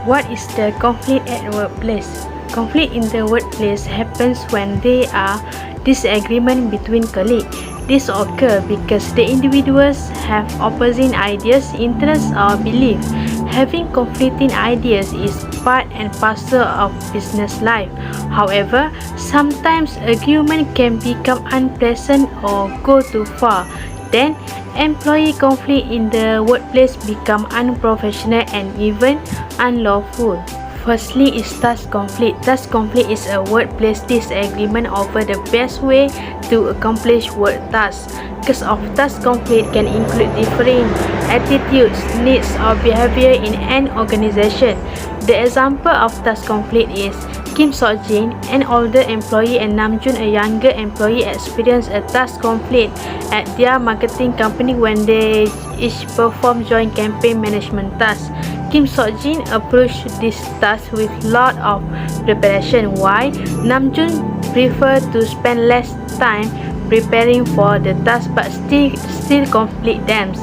What is the conflict at workplace? Conflict in the workplace happens when there are disagreement between colleagues. This occurs because the individuals have opposing ideas, interests, or beliefs. Having conflicting ideas is part and parcel of business life. However, sometimes argument can become unpleasant or go too far. Then, employee conflict in the workplace become unprofessional and even unlawful. Firstly is task conflict. Task conflict is a workplace disagreement over the best way to accomplish work tasks. Cause of task conflict can include differing attitudes, needs, or behavior in an organization. The example of task conflict is Kim Sok-jin, an older employee, and Namjoon, a younger employee, experienced a task conflict at their marketing company when they each performed joint campaign management tasks. Kim Sok-jin approached this task with lot of preparation, while Namjoon preferred to spend less time preparing for the task but still complete them.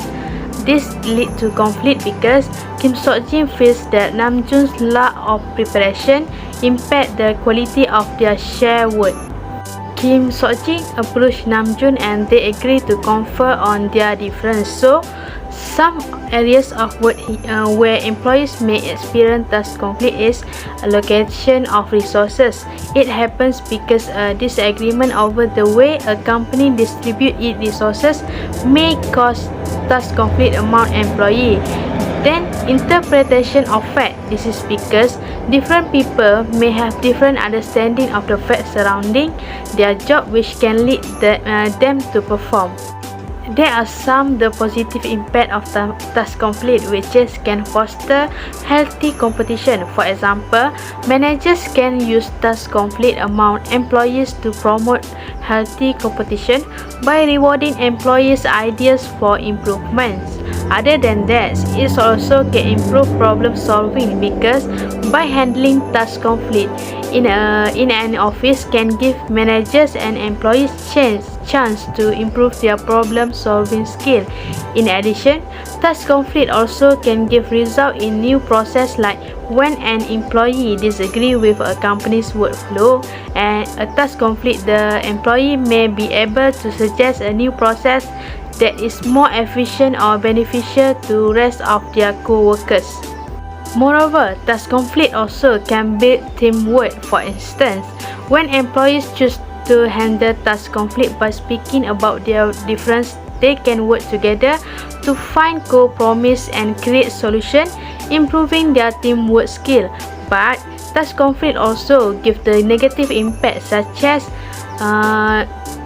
This lead to conflict because Kim Sok-jin feels that Namjoon's lack of preparation impact the quality of their shared work. Kim Sok-jin approached Namjoon and they agreed to confer on their difference. So, some areas of work where employees may experience task conflict is allocation of resources. It happens because a disagreement over the way a company distributes its resources may cause task conflict among employees. Then, interpretation of fact. This is because different people may have different understanding of the facts surrounding their job, which can lead them to perform. There are some the positive impact of task conflict, which can foster healthy competition. For example, managers can use task conflict among employees to promote healthy competition by rewarding employees' ideas for improvements. Other than that, it also can improve problem solving because by handling task conflict in an office can give managers and employees chance to improve their problem solving skill. In addition, task conflict also can give result in new process, like when an employee disagree with a company's workflow and a task conflict, the employee may be able to suggest a new process that is more efficient or beneficial to rest of their co-workers. Moreover, task conflict also can build teamwork. For instance, when employees choose to handle task conflict by speaking about their difference, they can work together to find compromise and create solution, improving their teamwork skill. But task conflict also give the negative impact, such as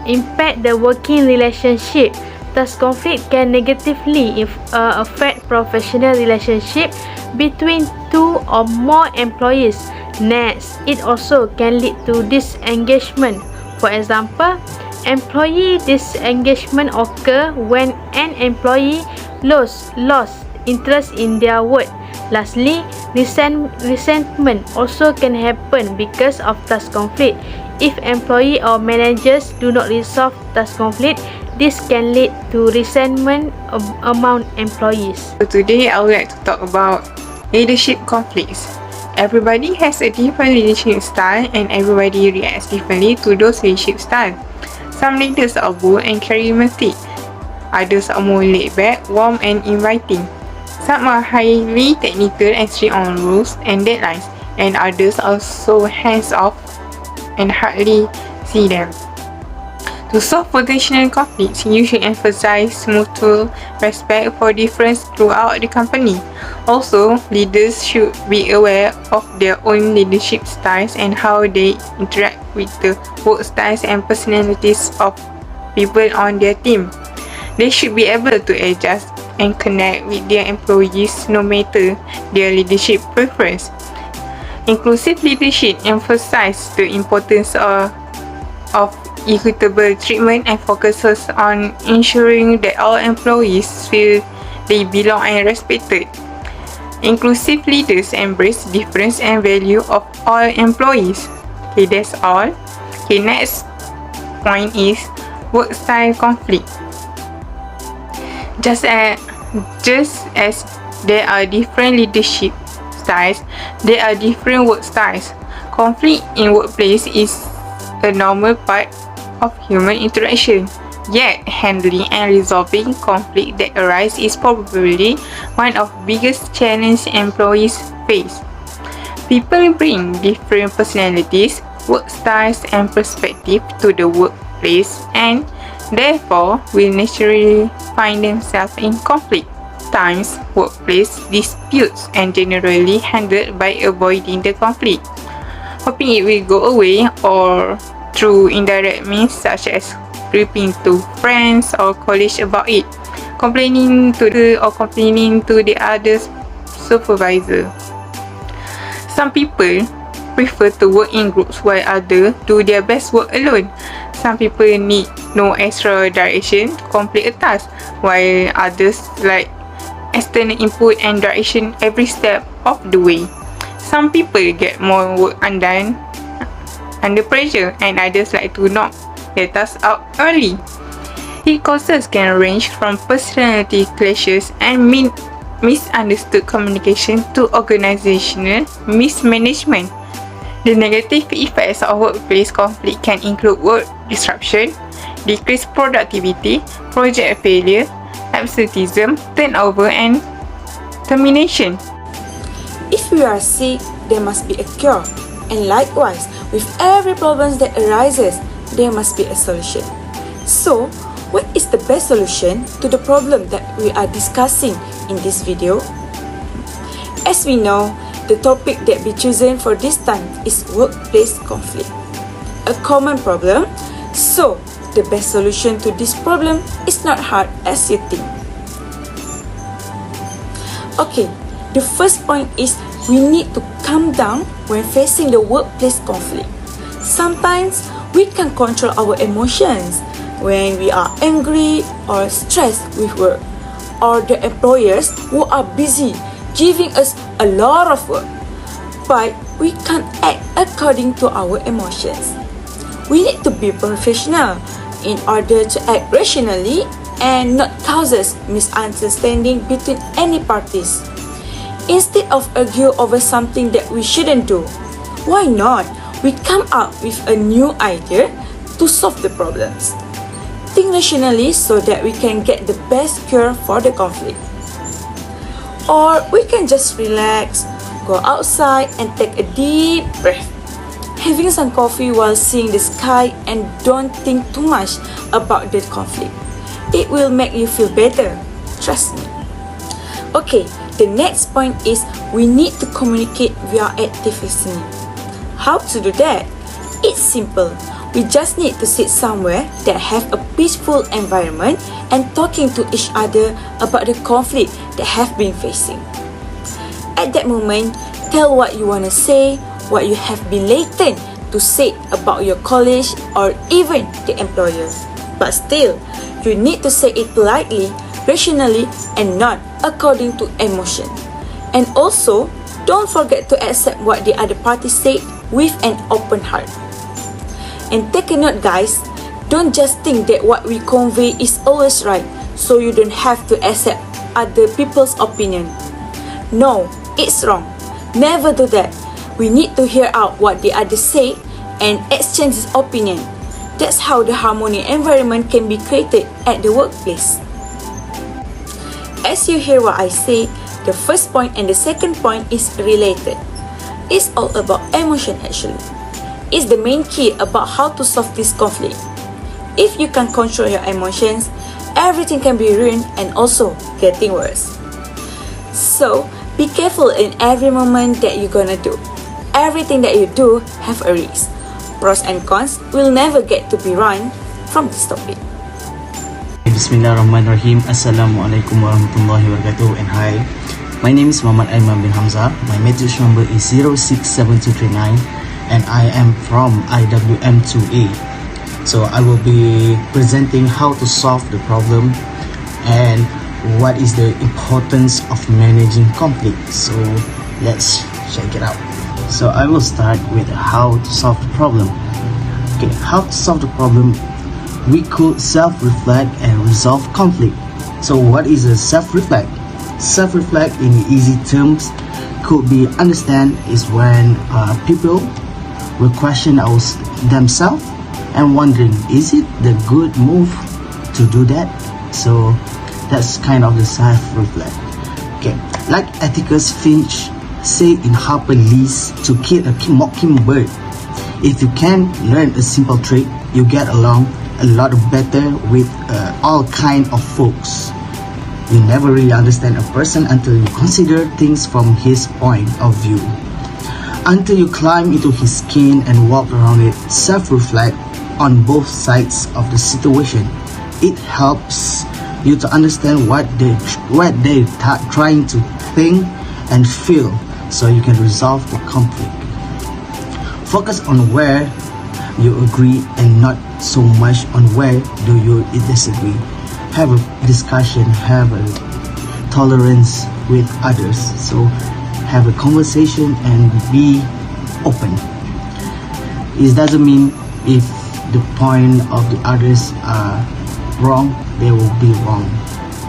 impact the working relationship. Task conflict can negatively affect professional relationship between two or more employees. Next, it also can lead to disengagement. For example, employee disengagement occur when an employee lost interest in their work. Lastly, resentment also can happen because of task conflict. If employee or managers do not resolve task conflict, this can lead to resentment among employees. So today I would like to talk about leadership conflicts. Everybody has a different leadership style and everybody reacts differently to those leadership styles. Some leaders are bold and charismatic. Others are more laid back, warm and inviting. Some are highly technical and strict on rules and deadlines, and others are so hands-off and hardly see them. To solve potential conflicts, you should emphasize mutual respect for difference throughout the company. Also, leaders should be aware of their own leadership styles and how they interact with the work styles and personalities of people on their team. They should be able to adjust and connect with their employees no matter their leadership preference. Inclusive leadership emphasizes the importance of equitable treatment and focuses on ensuring that all employees feel they belong and respected. Inclusive leaders embrace difference and value of all employees. Okay, that's all. Okay, next point is work style conflict. Just as there are different leadership styles, there are different work styles. Conflict in workplace is a normal part of human interaction. Yet, handling and resolving conflict that arise is probably one of the biggest challenges employees face. People bring different personalities, work styles and perspectives to the workplace and therefore will naturally find themselves in conflict. Times, workplace disputes and generally handled by avoiding the conflict, hoping it will go away or through indirect means such as creeping to friends or colleagues about it, complaining to the other supervisor. Some people prefer to work in groups while others do their best work alone. Some people need no extra direction to complete a task, while others like external input and direction every step of the way. Some people get more work undone under pressure, and others like to knock their tasks out early. Heat causes can range from personality clashes and misunderstood communication to organizational mismanagement. The negative effects of workplace conflict can include work disruption, decreased productivity, project failure, absenteeism, turnover, and termination. If we are sick, there must be a cure. And likewise, with every problem that arises, there must be a solution. So, what is the best solution to the problem that we are discussing in this video? As we know, the topic that we chosen for this time is workplace conflict, a common problem. So, the best solution to this problem is not hard as you think. Okay, the first point is we need to calm down when facing the workplace conflict. Sometimes we can control our emotions when we are angry or stressed with work, or the employers who are busy giving us a lot of work, but we can't act according to our emotions. We need to be professional in order to act rationally and not causes misunderstanding between any parties. Instead of argue over something that we shouldn't do, why not we come up with a new idea to solve the problems? Think rationally so that we can get the best cure for the conflict. Or we can just relax, go outside and take a deep breath, having some coffee while seeing the sky, and don't think too much about the conflict. It will make you feel better, trust me. Okay, the next point is we need to communicate via active listening. How to do that? It's simple. We just need to sit somewhere that have a peaceful environment and talking to each other about the conflict that have been facing. At that moment, tell what you want to say, what you have been latent to say about your colleague or even the employer. But still, you need to say it politely, rationally, and not according to emotion. And also, don't forget to accept what the other party said with an open heart. And take a note, guys, don't just think that what we convey is always right, so you don't have to accept other people's opinion. No, it's wrong. Never do that. We need to hear out what the other say and exchange his opinion. That's how the harmony environment can be created at the workplace. As you hear what I say, the first point and the second point is related. It's all about emotion actually. It's the main key about how to solve this conflict. If you can control your emotions, everything can be ruined and also getting worse. So, be careful in every moment that you're gonna do. Everything that you do have a risk. Pros and cons will never get to be run from this topic. Bismillahirrahmanirrahim. Assalamualaikum warahmatullahi wabarakatuh. And hi, my name is Muhammad AIMAN bin HAMZAH. My message number is 067239 and I am from IWM2A. So I will be presenting how to solve the problem and what is the importance of managing conflict. So let's check it out. So I will start with how to solve the problem. Okay, how to solve the problem? We could self-reflect and resolve conflict. So what is a self-reflect? Self-reflect in easy terms could be understand is when people will question themselves and wondering, is it the good move to do that? So that's kind of the self-reflect. Okay, like Atticus Finch said in Harper Lee's To Kill a Mockingbird, if you can learn a simple trick, you get along a lot better with all kind of folks. You never really understand a person until you consider things from his point of view. Until you climb into his skin and walk around it, self-reflect on both sides of the situation. It helps you to understand what they're trying to think and feel, so you can resolve the conflict. Focus on where you agree and not so much on where do you disagree. Have a discussion, have a tolerance with others. So have a conversation and be open. It doesn't mean if the point of the others are wrong, they will be wrong.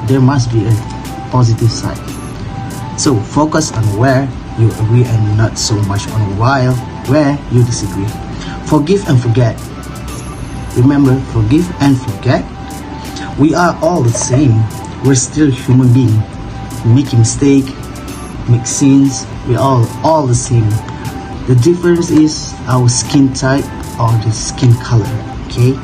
There must be a positive side. So focus on where you agree and not so much on where you disagree. Forgive and forget. Remember, forgive and forget. We are all the same. We're still human beings. Make a mistake, make sins. We're all the same. The difference is our skin type or the skin color. Okay?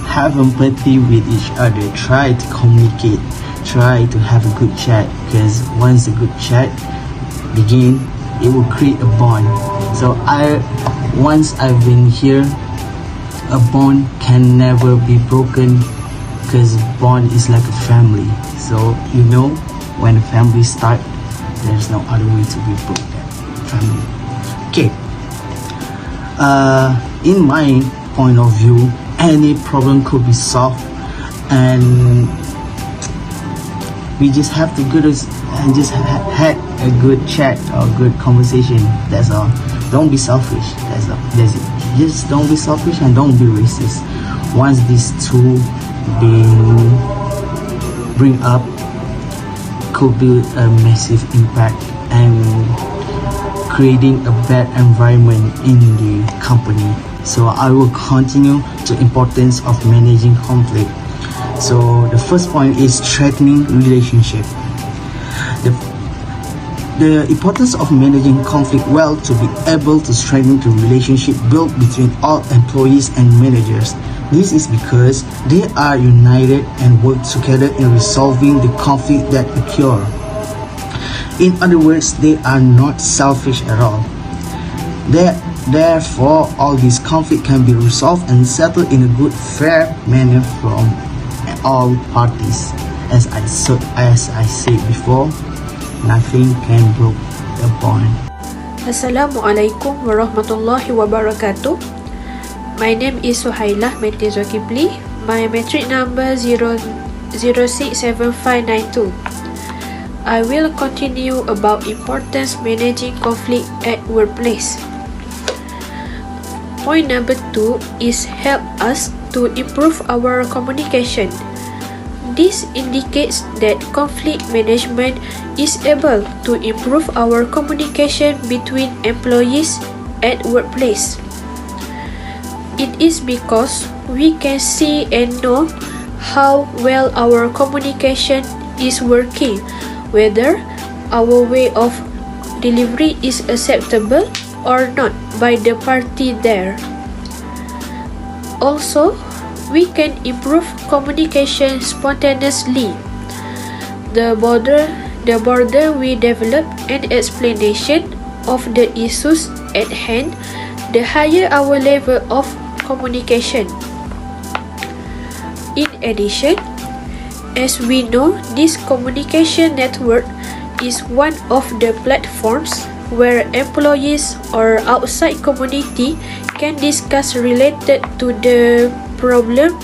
Have empathy with each other. Try to communicate. Try to have a good chat, because once a good chat begin, it will create a bond. So once I've been here, a bond can never be broken, because bond is like a family. So you know, when a family start, there's no other way to be broken. Family. Okay. In my point of view, any problem could be solved, and we just have to go and just had a good chat or good conversation. That's all. Don't be selfish. That's it. Just don't be selfish and don't be racist. Once these two bring up, could be a massive impact and creating a bad environment in the company. So I will continue the importance of managing conflict. So the first point is strengthening relationship. The importance of managing conflict well to be able to strengthen the relationship built between all employees and managers. This is because they are united and work together in resolving the conflict that occur. In other words, they are not selfish at all. Therefore, all these conflicts can be resolved and settled in a good, fair manner from all parties. As I said before, nothing can break the bond. Assalamualaikum warahmatullahi wabarakatuh. My name is SUHAILAH binti ZOLKIPLI. My metric number 067592. I will continue about importance managing conflict at workplace. Point number 2 is help us to improve our communication. This indicates that conflict management is able to improve our communication between employees at workplace. It is because we can see and know how well our communication is working, whether our way of delivery is acceptable or not by the party there. Also, we can improve communication spontaneously. The border we develop an explanation of the issues at hand, the higher our level of communication. In addition, as we know, this communication network is one of the platforms where employees or outside community can discuss related to the problem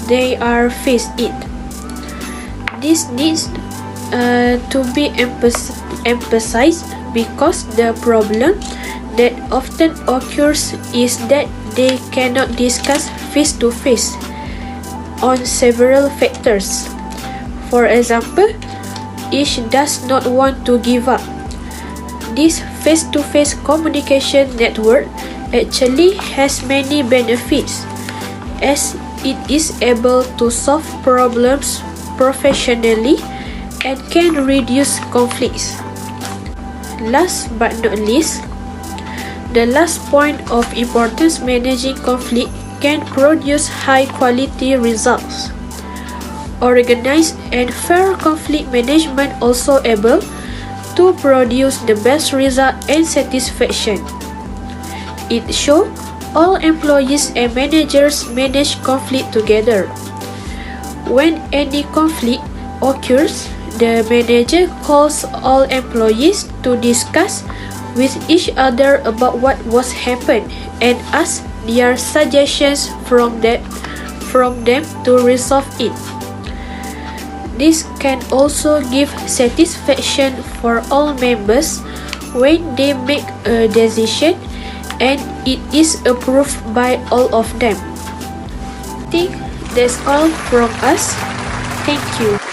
they are faced in. This needs to be emphasized because the problem that often occurs is that they cannot discuss face to face on several factors. For example, each does not want to give up This face-to-face communication network actually has many benefits, as it is able to solve problems professionally and can reduce conflicts. Last but not least, the last point of importance, managing conflict can produce high-quality results. Organized and fair conflict management also able to produce the best result and satisfaction. It shows all employees and managers manage conflict together. When any conflict occurs, the manager calls all employees to discuss with each other about what was happened and ask their suggestions from them to resolve it. This can also give satisfaction for all members when they make a decision and it is approved by all of them. I think that's all from us. Thank you.